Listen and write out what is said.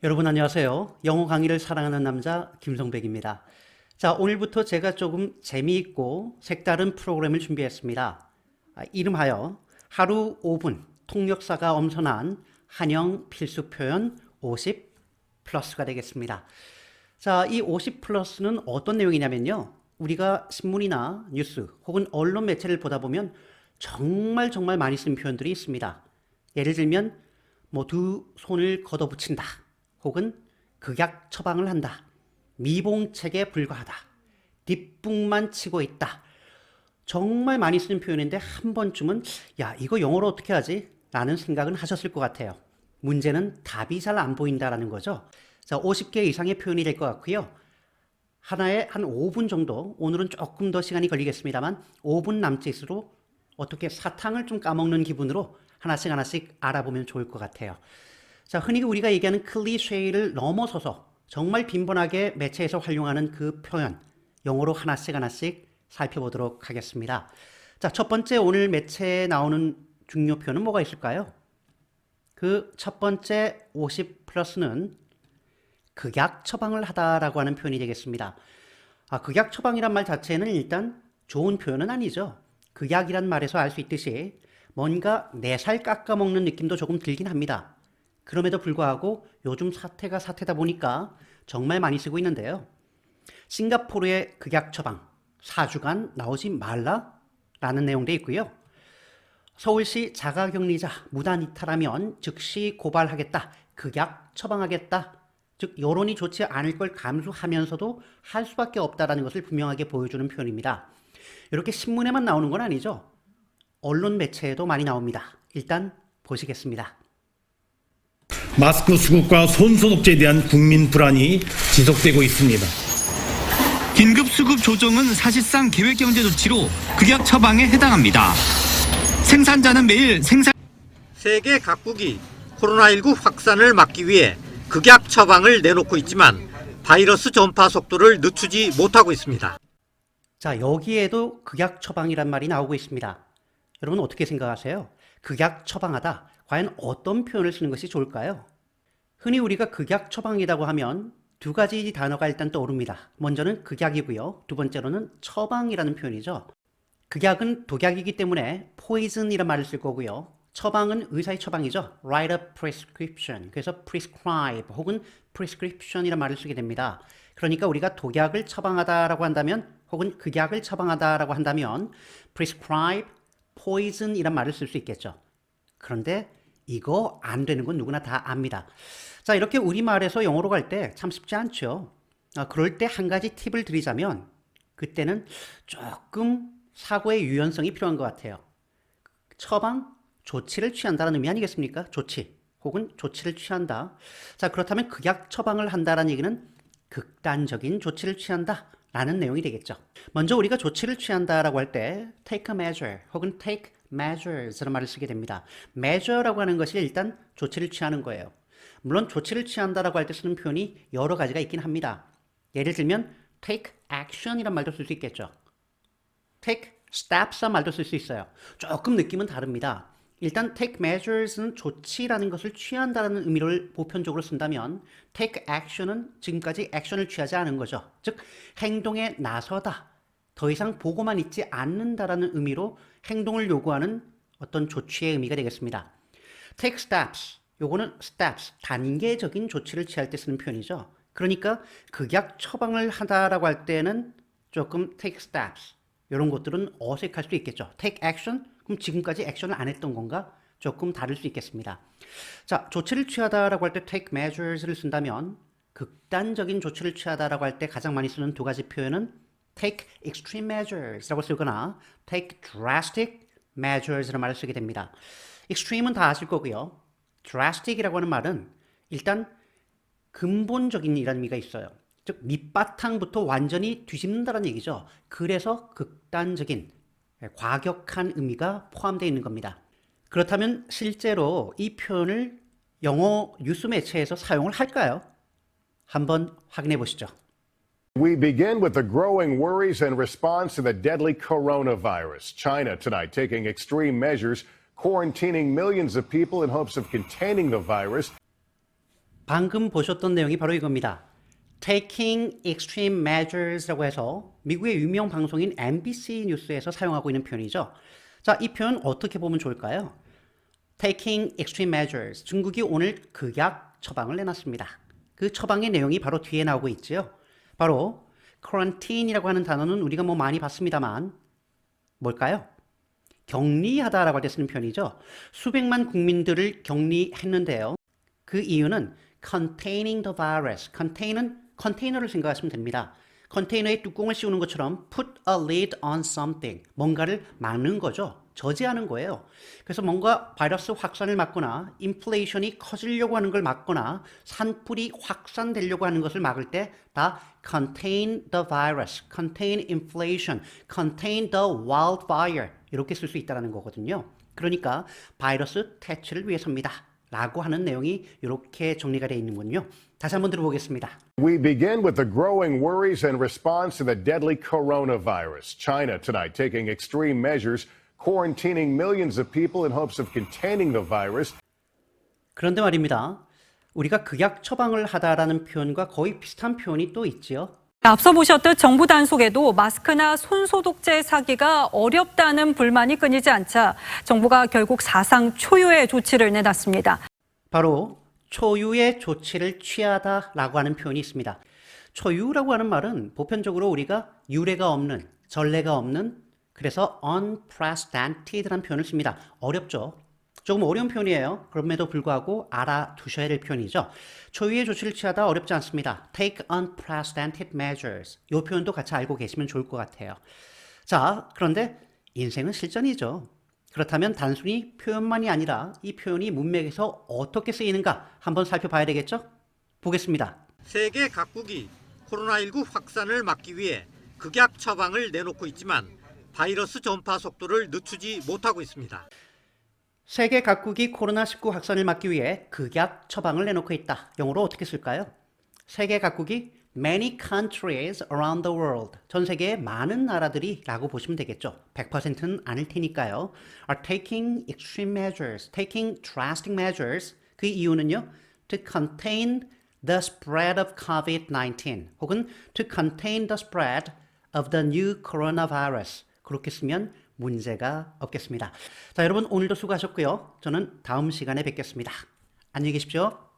여러분 안녕하세요. 영어 강의를 사랑하는 남자 김성백입니다. 자, 오늘부터 제가 조금 재미있고 색다른 프로그램을 준비했습니다. 이름하여 하루 5분 통역사가 엄선한 한영 필수 표현 50 플러스가 되겠습니다. 자, 이 50 플러스는 어떤 내용이냐면요. 우리가 신문이나 뉴스 혹은 언론 매체를 보다 보면 정말 많이 쓴 표현들이 있습니다. 예를 들면 뭐 두 손을 걷어붙인다. 혹은 극약 처방을 한다. 미봉책에 불과하다. 뒷북만 치고 있다. 정말 많이 쓰는 표현인데 한 번쯤은 야, 이거 영어로 어떻게 하지? 라는 생각은 하셨을 것 같아요. 문제는 답이 잘 안 보인다라는 거죠. 자, 50개 이상의 표현이 될 것 같고요. 하나에 한 5분 정도, 오늘은 조금 더 시간이 걸리겠습니다만 5분 남짓으로 어떻게 사탕을 좀 까먹는 기분으로 하나씩 알아보면 좋을 것 같아요. 자, 흔히 우리가 얘기하는 클리셰를 넘어서서 정말 빈번하게 매체에서 활용하는 그 표현, 영어로 하나씩 살펴보도록 하겠습니다. 자, 첫 번째 오늘 매체에 나오는 중요 표현은 뭐가 있을까요? 그 첫 번째 50 플러스는 극약 처방을 하다라고 하는 표현이 되겠습니다. 극약 처방이란 말 자체는 일단 좋은 표현은 아니죠. 극약이란 말에서 알 수 있듯이 뭔가 내 살 깎아먹는 느낌도 조금 들긴 합니다. 그럼에도 불구하고 요즘 사태가 사태다 보니까 정말 많이 쓰고 있는데요. 싱가포르의 극약 처방, 4주간 나오지 말라? 라는 내용도 있고요. 서울시 자가격리자 무단 이탈하면 즉시 고발하겠다, 극약 처방하겠다. 즉 여론이 좋지 않을 걸 감수하면서도 할 수밖에 없다라는 것을 분명하게 보여주는 표현입니다. 이렇게 신문에만 나오는 건 아니죠. 언론 매체에도 많이 나옵니다. 일단 보시겠습니다. 마스크 수급과 손 소독제에 대한 국민 불안이 지속되고 있습니다. 긴급 수급 조정은 사실상 계획경제 조치로 극약 처방에 해당합니다. 생산자는 매일 세계 각국이 코로나19 확산을 막기 위해 극약 처방을 내놓고 있지만 바이러스 전파 속도를 늦추지 못하고 있습니다. 자, 여기에도 극약 처방이란 말이 나오고 있습니다. 여러분 어떻게 생각하세요? 극약 처방하다. 과연 어떤 표현을 쓰는 것이 좋을까요? 흔히 우리가 극약 처방이라고 하면 두 가지 단어가 일단 떠오릅니다. 먼저는 극약이고요. 두 번째로는 처방이라는 표현이죠. 극약은 독약이기 때문에 poison이라는 말을 쓸 거고요. 처방은 의사의 처방이죠. write a prescription. 그래서 prescribe 혹은 prescription이라는 말을 쓰게 됩니다. 그러니까 우리가 독약을 처방하다라고 한다면 혹은 극약을 처방하다라고 한다면 prescribe, poison이라는 말을 쓸 수 있겠죠. 그런데 이거 안 되는 건 누구나 다 압니다. 자, 이렇게 우리말에서 영어로 갈 때 참 쉽지 않죠. 그럴 때 한 가지 팁을 드리자면 그때는 조금 사고의 유연성이 필요한 것 같아요. 처방, 조치를 취한다는 의미 아니겠습니까? 조치 혹은 조치를 취한다. 자, 그렇다면 극약 처방을 한다는 얘기는 극단적인 조치를 취한다 라는 내용이 되겠죠. 먼저 우리가 조치를 취한다라고 할 때 take a measure 혹은 take measures라는 말을 쓰게 됩니다. measure라고 하는 것이 일단 조치를 취하는 거예요. 물론 조치를 취한다라고 할 때 쓰는 표현이 여러 가지가 있긴 합니다. 예를 들면 take action이란 말도 쓸 수 있겠죠. take steps란 말도 쓸 수 있어요. 조금 느낌은 다릅니다. 일단 take measures는 조치라는 것을 취한다는 의미를 보편적으로 쓴다면 take action은 지금까지 액션을 취하지 않은 거죠. 즉 행동에 나서다. 더 이상 보고만 있지 않는다라는 의미로 행동을 요구하는 어떤 조치의 의미가 되겠습니다. take steps, 요거는 steps, 단계적인 조치를 취할 때 쓰는 표현이죠. 그러니까 극약 처방을 하다라고 할 때는 조금 take steps, 이런 것들은 어색할 수 있겠죠. take action, 그럼 지금까지 액션을 안 했던 건가? 조금 다를 수 있겠습니다. 자, 조치를 취하다라고 할 때 take measures를 쓴다면 극단적인 조치를 취하다라고 할 때 가장 많이 쓰는 두 가지 표현은 take extreme measures라고 쓰거나 take drastic measures라는 말을 쓰게 됩니다. extreme은 다 아실 거고요. drastic이라고 하는 말은 일단 근본적인 이라는 의미가 있어요. 즉 밑바탕부터 완전히 뒤집는다는 얘기죠. 그래서 극단적인, 과격한 의미가 포함되어 있는 겁니다. 그렇다면 실제로 이 표현을 영어 뉴스 매체에서 사용을 할까요? 한번 확인해 보시죠. We begin with the growing worries and response to the deadly coronavirus. China tonight taking extreme measures, quarantining millions of people in hopes of containing the virus. 방금 보셨던 내용이 바로 이겁니다. Taking extreme measures라고 해서 미국의 유명 방송인 MBC 뉴스에서 사용하고 있는 표현이죠. 자, 이 표현 어떻게 보면 좋을까요? Taking extreme measures. 중국이 오늘 극약 처방을 내놨습니다. 그 처방의 내용이 바로 뒤에 나오고 있지요. 바로 quarantine이라고 하는 단어는 우리가 뭐 많이 봤습니다만 뭘까요? 격리하다라고 할 때 쓰는 표현이죠. 수백만 국민들을 격리했는데요. 그 이유는 containing the virus. containing 컨테이너를 생각하시면 됩니다. 컨테이너에 뚜껑을 씌우는 것처럼 put a lid on something. 뭔가를 막는 거죠. 저지하는 거예요. 그래서 뭔가 바이러스 확산을 막거나 인플레이션이 커지려고 하는 걸 막거나 산불이 확산되려고 하는 것을 막을 때 다 contain the virus, contain inflation, contain the wildfire 이렇게 쓸 수 있다는 거거든요. 그러니까 바이러스 퇴치를 위해서입니다. 라고 하는 내용이 이렇게 정리가 되어 있는군요. 다시 한번 들어보겠습니다. We begin with the growing worries and response to the deadly coronavirus. China tonight taking extreme measures, quarantining millions of people in hopes of containing the virus. 그런데 말입니다. 우리가 극약 처방을 하다라는 표현과 거의 비슷한 표현이 또 있지요. 앞서 보셨듯 정부 단속에도 마스크나 손소독제 사기가 어렵다는 불만이 끊이지 않자 정부가 결국 사상 초유의 조치를 내놨습니다. 바로 초유의 조치를 취하다라고 하는 표현이 있습니다. 초유라고 하는 말은 보편적으로 우리가 유례가 없는, 전례가 없는, 그래서 unprecedented라는 표현을 씁니다. 어렵죠. 조금 어려운 표현이에요. 그럼에도 불구하고 알아두셔야 될 표현이죠. 초유의 조치를 취하다 어렵지 않습니다. Take unprecedented measures. 이 표현도 같이 알고 계시면 좋을 것 같아요. 자, 그런데 인생은 실전이죠. 그렇다면 단순히 표현만이 아니라 이 표현이 문맥에서 어떻게 쓰이는가 한번 살펴봐야 되겠죠? 보겠습니다. 세계 각국이 코로나19 확산을 막기 위해 극약 처방을 내놓고 있지만 바이러스 전파 속도를 늦추지 못하고 있습니다. 세계 각국이 코로나19 확산을 막기 위해 극약 처방을 내놓고 있다. 영어로 어떻게 쓸까요? 세계 각국이 many countries around the world. 전 세계의 많은 나라들이 라고 보시면 되겠죠. 100%는 아닐 테니까요. are taking extreme measures, taking drastic measures. 그 이유는요. to contain the spread of COVID-19 혹은 to contain the spread of the new coronavirus. 그렇게 쓰면 문제가 없겠습니다. 자, 여러분 오늘도 수고하셨고요. 저는 다음 시간에 뵙겠습니다. 안녕히 계십시오.